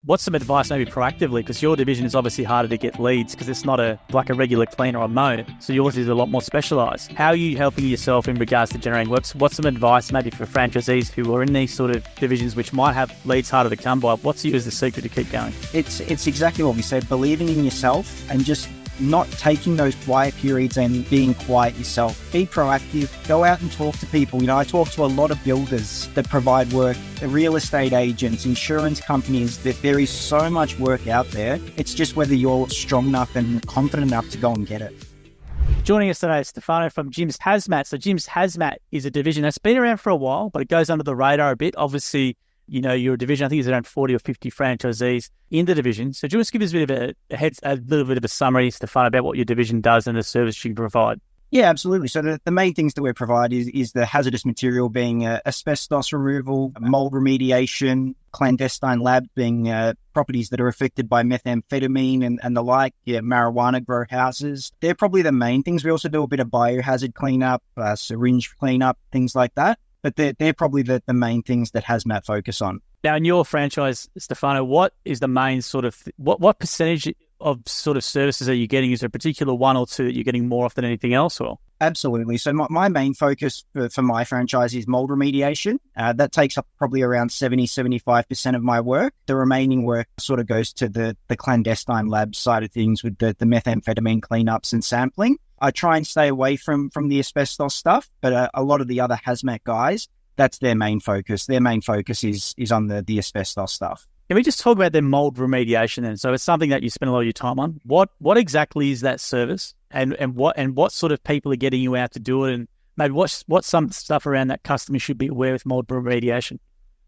what's some advice maybe proactively? Because your division is obviously harder to get leads because it's not like a regular cleaner or mow. So yours is a lot more specialised. How are you helping yourself in regards to generating work? What's some advice maybe for franchisees who are in these sort of divisions which might have leads harder to come by? What's the secret to keep going? It's exactly what we said, believing in yourself and just not taking those quiet periods and being quiet yourself. Be proactive, go out and talk to people. I talk to a lot of builders that provide work, real estate agents, insurance companies, that there is so much work out there. It's just whether you're strong enough and confident enough to go and get it. Joining us today is Stefano from Jim's Hazmat. So Jim's Hazmat is a division that's been around for a while, but it goes under the radar a bit. Obviously, you're a division, I think there's around 40 or 50 franchisees in the division. So do you want to give us a bit of a little bit of a summary, Stefano, about what your division does and the service you provide? Yeah, absolutely. So the main things that we provide is the hazardous material being asbestos removal, mold remediation, clandestine labs being properties that are affected by methamphetamine and the like, marijuana grow houses. They're probably the main things. We also do a bit of biohazard cleanup, syringe cleanup, things like that. But they're probably the main things that Hazmat focus on. Now, in your franchise, Stefano, what is the main sort of, what percentage of sort of services are you getting? Is there a particular one or two that you're getting more often than anything else? Or? Absolutely. So my main focus for my franchise is mold remediation. That takes up probably around 75% of my work. The remaining work sort of goes to the clandestine lab side of things with the methamphetamine cleanups and sampling. I try and stay away from the asbestos stuff, but a lot of the other Hazmat guys, that's their main focus. Their main focus is on the asbestos stuff. Can we just talk about the mold remediation then? So it's something that you spend a lot of your time on. What exactly is that service, and what sort of people are getting you out to do it, and maybe what's some stuff around that customers should be aware with mold remediation?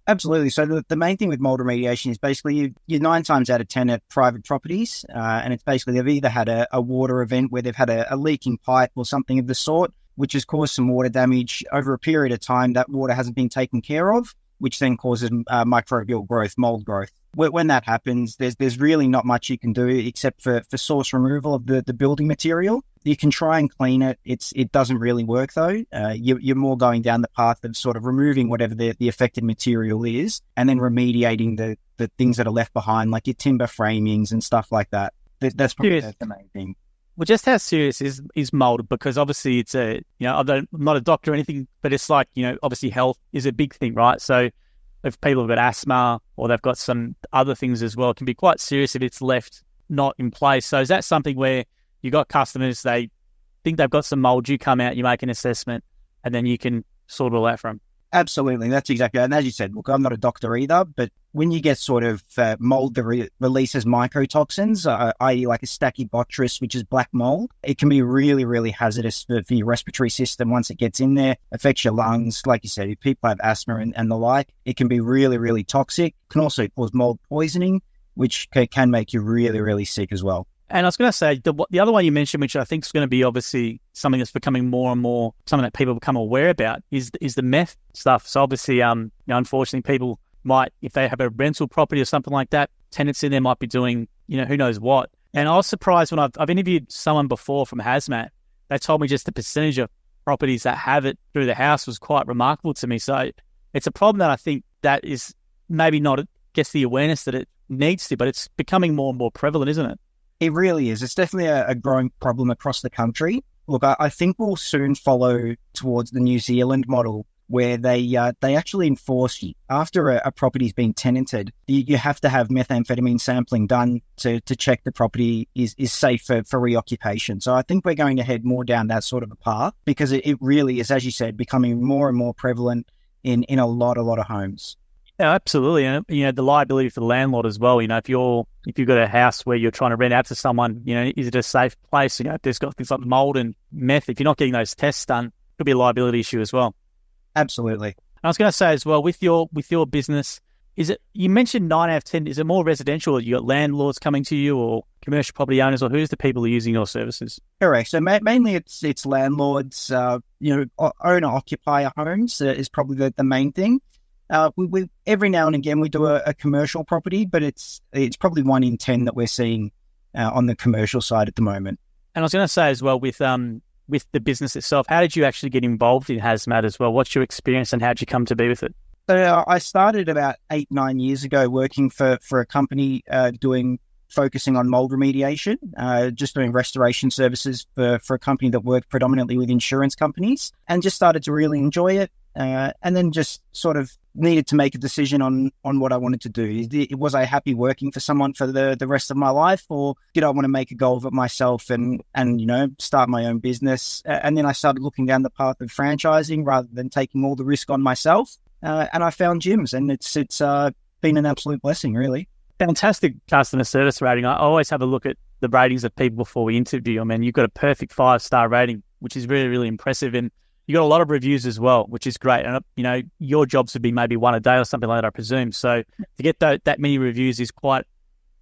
Absolutely. So the main thing with mold remediation is basically you're 9 times out of 10 at private properties, and it's basically they've either had a water event where they've had a leaking pipe or something of the sort, which has caused some water damage over a period of time. That water hasn't been taken care of, which then causes microbial growth, mold growth. When that happens, there's really not much you can do except for source removal of the building material. You can try and clean it. It doesn't really work though. You're more going down the path of sort of removing whatever the affected material is, and then remediating the things that are left behind, like your timber framings and stuff like that. That's probably the main thing. Well, just how serious is mold? Because obviously it's I'm not a doctor or anything, but it's like, obviously health is a big thing, right? So if people have got asthma or they've got some other things as well, it can be quite serious if it's left not in place. So is that something where you got customers, they think they've got some mold, you come out, you make an assessment, and then you can sort all that from? Absolutely. That's exactly. And as you said, look, I'm not a doctor either, but when you get sort of mold that releases mycotoxins, i.e. like a Stachybotrys, which is black mold, it can be really, really hazardous for your respiratory system once it gets in there, affects your lungs. Like you said, if people have asthma and the like, it can be really, really toxic. It can also cause mold poisoning, which can make you really, really sick as well. And I was going to say, the other one you mentioned, which I think is going to be obviously something that's becoming more and more, something that people become aware about, is the meth stuff. So obviously, unfortunately, people might, if they have a rental property or something like that, tenants in there might be doing, who knows what. And I was surprised when I've interviewed someone before from Hazmat. They told me just the percentage of properties that have it through the house was quite remarkable to me. So it's a problem that I think that is maybe not gets the awareness that it needs to, but it's becoming more and more prevalent, isn't it? It really is. It's definitely a growing problem across the country. Look, I think we'll soon follow towards the New Zealand model where they actually enforce after a property's been tenanted, you have to have methamphetamine sampling done to check the property is safe for reoccupation. So I think we're going to head more down that sort of a path because it really is, as you said, becoming more and more prevalent in a lot of homes. Yeah, absolutely. And, the liability for the landlord as well. If you've got a house where you're trying to rent out to someone, is it a safe place? If there's got things like mold and meth, if you're not getting those tests done, it could be a liability issue as well. Absolutely. I was going to say as well, with your business, you mentioned 9 out of 10, is it more residential? Or you got landlords coming to you or commercial property owners, or who's the people who are using your services? Correct. So mainly it's landlords, owner-occupier homes is probably the main thing. We every now and again we do a commercial property, but it's probably 1 in 10 that we're seeing on the commercial side at the moment. And I was going to say as well, with the business itself, how did you actually get involved in Hazmat as well? What's your experience and how did you come to be with it? So I started about 8-9 years ago working for a company focusing on mold remediation, just doing restoration services for a company that worked predominantly with insurance companies, and just started to really enjoy it. And then just sort of needed to make a decision on what I wanted to do. Was I happy working for someone for the rest of my life, or did I want to make a go of it myself and start my own business? And then I started looking down the path of franchising rather than taking all the risk on myself. And I found gyms, and it's been an absolute blessing, really. Fantastic customer service rating. I always have a look at the ratings of people before we interview them, and you've got a perfect 5-star rating, which is really, really impressive. And you got a lot of reviews as well, which is great. And, your jobs would be maybe one a day or something like that, I presume. So to get that many reviews is quite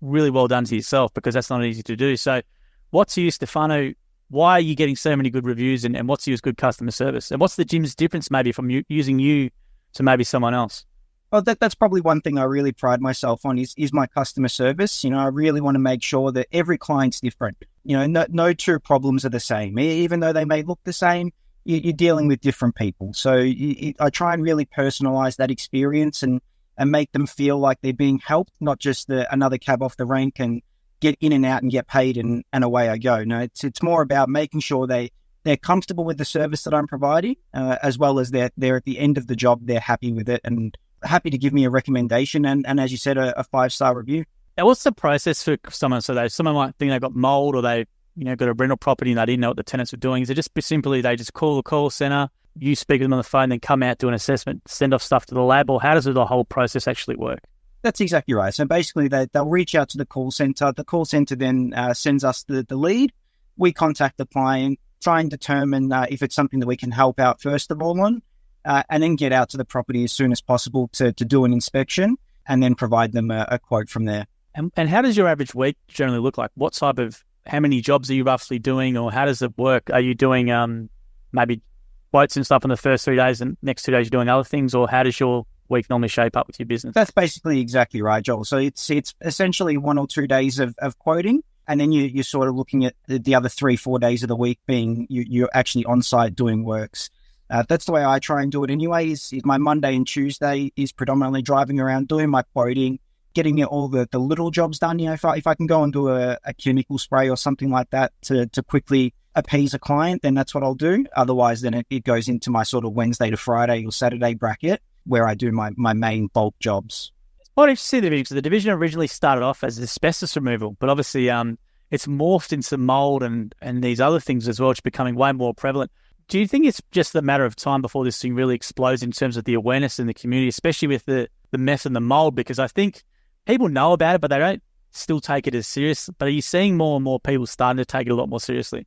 really well done to yourself, because that's not easy to do. So what's you, Stefano? Why are you getting so many good reviews, and what's you as good customer service? And what's the gym's difference maybe from using you to maybe someone else? Well, that's probably one thing I really pride myself on is my customer service. I really want to make sure that every client's different. No two problems are the same. Even though they may look the same, you're dealing with different people. So I try and really personalize that experience and make them feel like they're being helped, not just another cab off the rank and get in and out and get paid and away I go. No, it's more about making sure they're comfortable with the service that I'm providing, as well as they're at the end of the job, they're happy with it and happy to give me a recommendation and as you said, a 5-star review. Now, what's the process for someone? So someone might think they've got mold, or they got a rental property and they didn't know what the tenants were doing. Is it just simply they just call the call center, you speak to them on the phone, then come out, do an assessment, send off stuff to the lab, or how does the whole process actually work? That's exactly right. So basically they'll reach out to the call center. The call center then sends us the lead. We contact the client, try and determine if it's something that we can help out first of all on, and then get out to the property as soon as possible to do an inspection and then provide them a quote from there. And how does your average week generally look like? How many jobs are you roughly doing, or how does it work? Are you doing maybe quotes and stuff in the first 3 days and next 2 days you're doing other things, or how does your week normally shape up with your business? That's basically exactly right, Joel. So it's essentially 1 or 2 days of quoting, and then you're sort of looking at the other 3-4 days of the week being you're actually on site doing works. That's the way I try and do it anyway, is my Monday and Tuesday is predominantly driving around, doing my quoting, getting all the little jobs done. If I can go and do a chemical spray or something like that to quickly appease a client, then that's what I'll do. Otherwise, then it goes into my sort of Wednesday to Friday or Saturday bracket where I do my main bulk jobs. Quite interesting, because the division originally started off as asbestos removal, but obviously it's morphed into mold and these other things as well, which are becoming way more prevalent. Do you think it's just a matter of time before this thing really explodes in terms of the awareness in the community, especially with the meth and the mold? Because I think people know about it, but they don't still take it as serious. But are you seeing more and more people starting to take it a lot more seriously?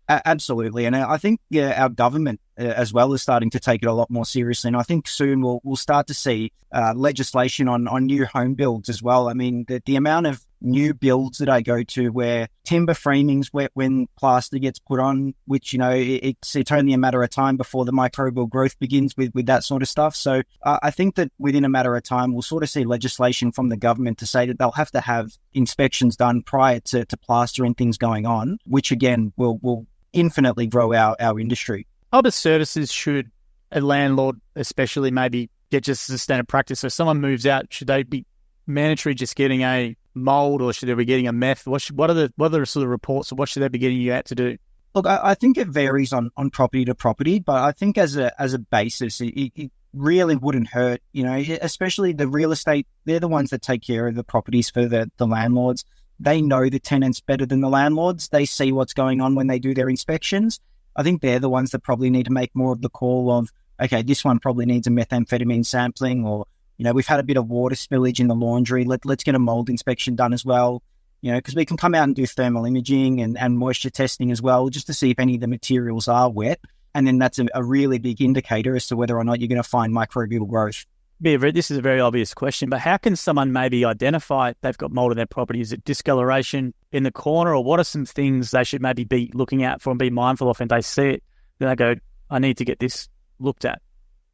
Absolutely. And I think our government as well is starting to take it a lot more seriously. And I think soon we'll start to see legislation on new home builds as well. I mean, the amount of new builds that I go to where timber framing's wet when plaster gets put on, which, it's only a matter of time before the microbial growth begins with that sort of stuff. So I think that within a matter of time, we'll sort of see legislation from the government to say that they'll have to have inspections done prior to plaster and things going on, which again will infinitely grow our industry. Other services should a landlord especially maybe get just as a standard practice? So if someone moves out, should they be mandatory just getting a mold, or should they be getting a meth? What are the sort of reports, or what should they be getting you out to do? Look, I think it varies on property to property, but I think as a basis, it really wouldn't hurt, especially the real estate. They're the ones that take care of the properties for the landlords. They know the tenants better than the landlords. They see what's going on when they do their inspections. I think they're the ones that probably need to make more of the call of, okay, this one probably needs a methamphetamine sampling, or, we've had a bit of water spillage in the laundry. Let's get a mold inspection done as well, because we can come out and do thermal imaging and moisture testing as well, just to see if any of the materials are wet. And then that's a really big indicator as to whether or not you're going to find microbial growth. This is a very obvious question, but how can someone maybe identify they've got mold in their property? Is it discoloration in the corner, or what are some things they should maybe be looking out for and be mindful of, and they see it, then they go, I need to get this looked at?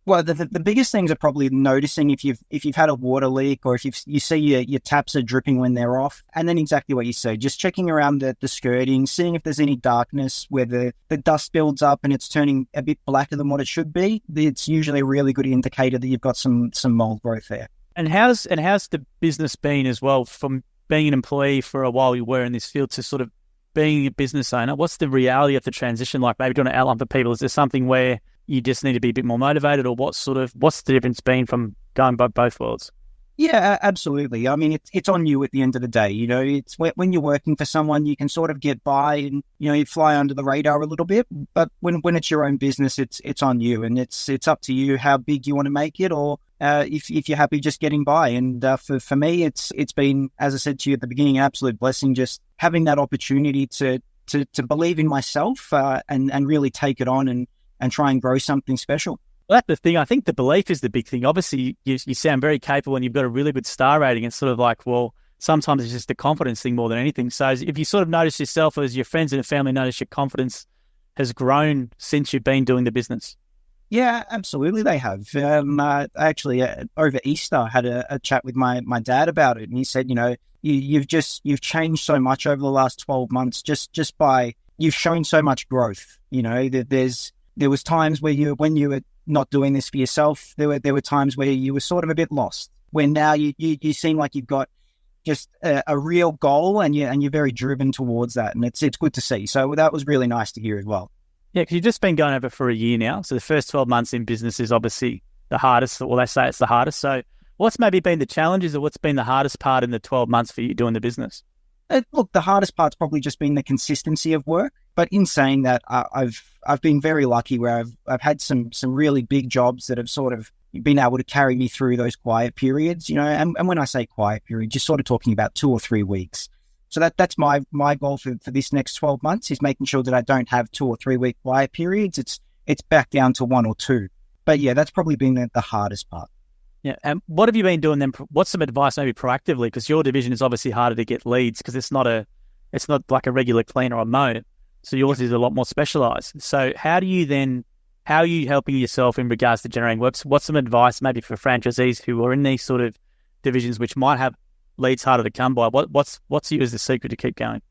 Well, the biggest things are probably noticing if you've had a water leak, or if you see your taps are dripping when they're off, and then exactly what you say, just checking around the skirting, seeing if there's any darkness where the dust builds up and it's turning a bit blacker than what it should be. It's usually a really good indicator that you've got some mold growth there. And how's the business been as well, from being an employee for a while you were in this field to sort of being a business owner? What's the reality of the transition like? Maybe do you want to outline for people? Is there something where you just need to be a bit more motivated, or what's the difference been from going by both worlds? Yeah, absolutely. I mean, it's on you at the end of the day. You know, it's when you're working for someone, you can sort of get by and, you know, you fly under the radar a little bit. But when it's your own business, it's on you, and it's up to you how big you want to make it, or if you're happy just getting by. And for me, it's been, as I said to you at the beginning, an absolute blessing just having that opportunity to believe in myself and really take it on and try and grow something special. Well, that's the thing. I think the belief is the big thing. Obviously, you sound very capable and you've got a really good star rating. It's sort of like, well, sometimes it's just a confidence thing more than anything. So if you sort of notice yourself, as your friends and your family notice your confidence has grown since you've been doing the business. Yeah, absolutely they have. Actually, over Easter, I had a chat with my dad about it, and he said, you know, you've changed so much over the last 12 months just by, you've shown so much growth. You know, that there was times where when you were not doing this for yourself, there were times where you were sort of a bit lost, when now you seem like you've got just a real goal, and you're very driven towards that, and it's good to see. So that was really nice to hear as well. Yeah, because you've just been going over for a year now. So the first 12 months in business is obviously the hardest, or they say it's the hardest. So what's maybe been the challenges, or what's been the hardest part in the 12 months for you doing the business? Look, the hardest part's probably just been the consistency of work. But in saying that, I've been very lucky where I've had some really big jobs that have sort of been able to carry me through those quiet periods, you know. And when I say quiet period, just sort of talking about 2 or 3 weeks. So that's my goal for this next 12 months, is making sure that I don't have 2 or 3 week quiet periods. It's back down to 1 or 2. But yeah, that's probably been the hardest part. Yeah. And what have you been doing then? What's some advice maybe proactively? Because your division is obviously harder to get leads, because it's not like a regular cleaner or mow. So yours is a lot more specialized. So how are you helping yourself in regards to generating work? What's some advice maybe for franchisees who are in these sort of divisions which might have leads harder to come by? What's you as the secret to keep going?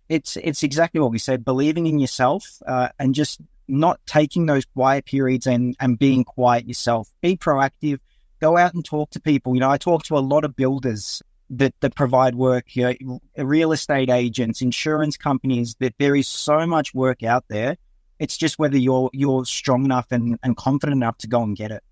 It's exactly what we said, believing in yourself, and just not taking those quiet periods and being quiet yourself. Be proactive. Go out and talk to people. You know, I talk to a lot of builders that provide work, you know, real estate agents, insurance companies, that there is so much work out there. It's just whether you're strong enough and confident enough to go and get it.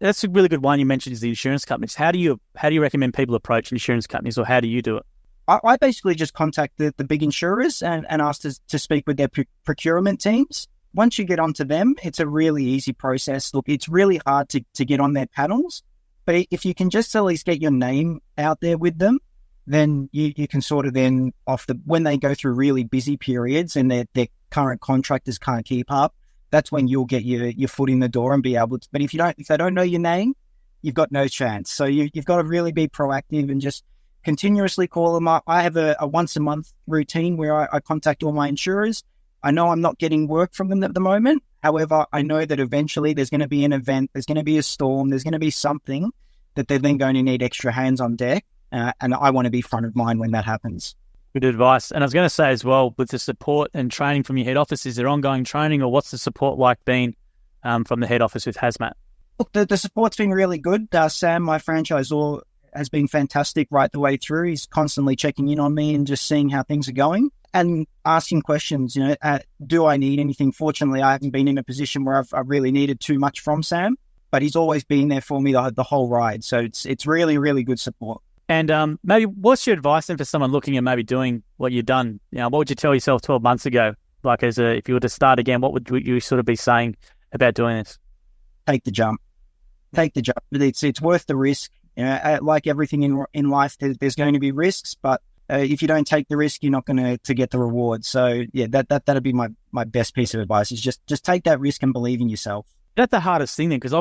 That's a really good one you mentioned, is the insurance companies. How do you recommend people approach insurance companies, or how do you do it? I basically just contact the big insurers and ask to speak with their procurement teams. Once you get onto them, it's a really easy process. Look, it's really hard to get on their panels, but if you can just at least get your name out there with them, then you can sort of then when they go through really busy periods and their current contractors can't keep up, that's when you'll get your foot in the door and be able to. But if they don't know your name, you've got no chance. So you've got to really be proactive and just continuously call them up. I have a once a month routine where I contact all my insurers. I know I'm not getting work from them at the moment. However, I know that eventually there's going to be an event, there's going to be a storm, there's going to be something that they're then going to need extra hands on deck. And I want to be front of mind when that happens. Good advice. And I was going to say as well, with the support and training from your head office, is there ongoing training, or what's the support like been from the head office with Hazmat? Look, the support's been really good. Sam, my franchisor, has been fantastic right the way through. He's constantly checking in on me and just seeing how things are going and asking questions. You know, do I need anything? Fortunately, I haven't been in a position where I've really needed too much from Sam, but he's always been there for me the whole ride. So it's really, really good support. And maybe what's your advice then for someone looking at maybe doing what you've done? You know, what would you tell yourself 12 months ago? Like if you were to start again, what would you sort of be saying about doing this? Take the jump. Take the jump. It's worth the risk. You know, like everything in life, there's going to be risks, but if you don't take the risk, you're not going to get the reward. So yeah, that'd be my best piece of advice, is just take that risk and believe in yourself. That's the hardest thing then, because